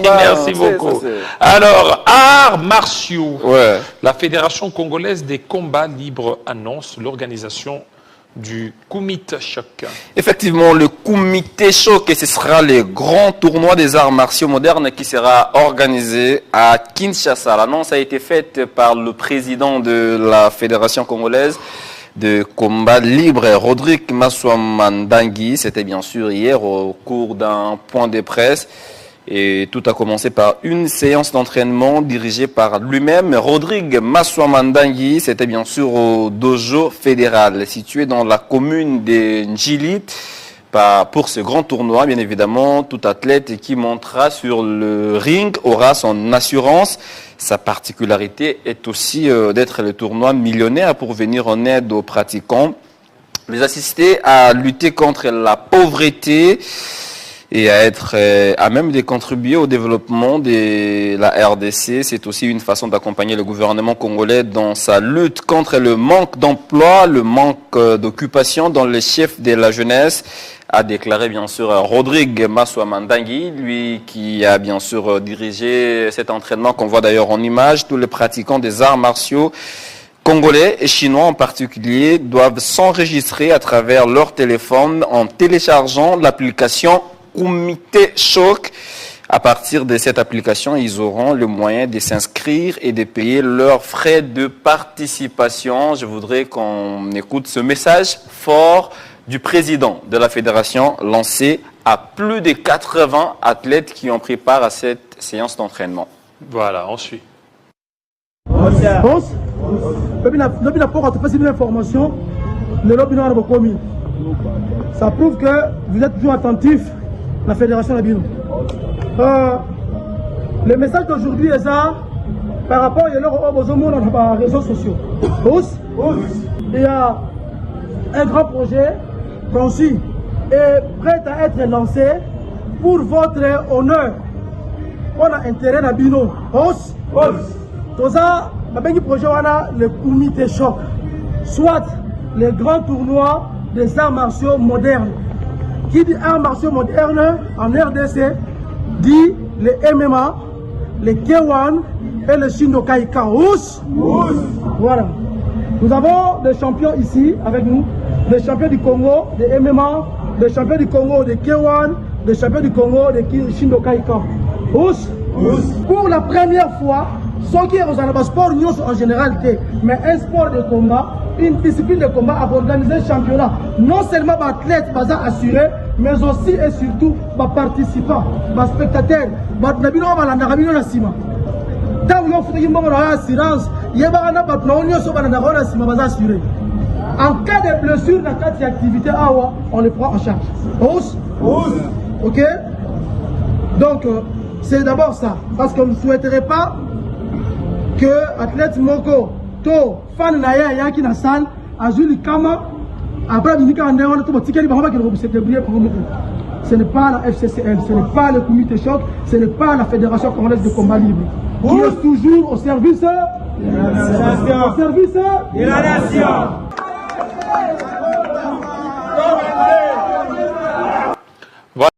Merci beaucoup. Alors, arts martiaux. Ouais. La Fédération congolaise des combats libres annonce l'organisation du Kumite Choc. Effectivement, le Kumite Choc, et ce sera le grand tournoi des arts martiaux modernes qui sera organisé à Kinshasa. L'annonce a été faite par le président de la Fédération congolaise de combat libre, Rodrigue Massoamandangui. C'était bien sûr hier au cours d'un point de presse. Et tout a commencé par une séance d'entraînement dirigée par lui-même, Rodrigue Massoamandangui. C'était bien sûr au dojo fédéral, situé dans la commune de Njili. Pour ce grand tournoi, bien évidemment, tout athlète qui montera sur le ring aura son assurance. Sa particularité est aussi d'être le tournoi millionnaire pour venir en aide aux pratiquants, les assister à lutter contre la pauvreté et à même de contribuer au développement de la RDC. C'est aussi une façon d'accompagner le gouvernement congolais dans sa lutte contre le manque d'emploi, le manque d'occupation dans les chefs de la jeunesse, a déclaré bien sûr Rodrigue Massoamandangui, lui qui a bien sûr dirigé cet entraînement qu'on voit d'ailleurs en image. Tous les pratiquants des arts martiaux congolais et chinois en particulier doivent s'enregistrer à travers leur téléphone en téléchargeant l'application Kumite Choc. À partir de cette application, ils auront le moyen de s'inscrire et de payer leurs frais de participation. Je voudrais qu'on écoute ce message fort du président de la fédération lancé à plus de 80 athlètes qui ont pris part à cette séance d'entraînement. Voilà, on suit. Ça prouve que vous êtes toujours attentif à la fédération Labino. Le message d'aujourd'hui est ça par rapport à les réseaux sociaux. Il y a un grand projet conçu et prêt à être lancé pour votre honneur. On a intérêt à Bino. Tout ça, le projet, on a le Kumite Choc, soit le grand tournoi des arts martiaux modernes. Qui dit arts martiaux modernes en RDC dit les MMA, les K1 et le Shindokai Kaos. Voilà. Nous avons des champions ici avec nous, des champions du Congo, des MMA, des champions du Congo, des K1, des champions du Congo, des Shindokai Kaos. Pour la première fois, ce qui est au sport en général, mais un sport de combat, une discipline de combat a organisé un championnat. Non seulement les athlètes assurés, mais aussi et surtout les participants, les spectateurs. En cas de blessure dans cette activité, on les prend en charge. Ok? Donc, c'est d'abord ça. Parce qu'on ne souhaiterait pas que athlète Moko, to, fan Naya, Yaki na salle, a joué le Kama, après il dit qu'on ce n'est pas la FCCL, ce n'est pas le Kumite Choc, ce n'est pas la Fédération congolaise de combat libre. Qui est toujours au service de la nation.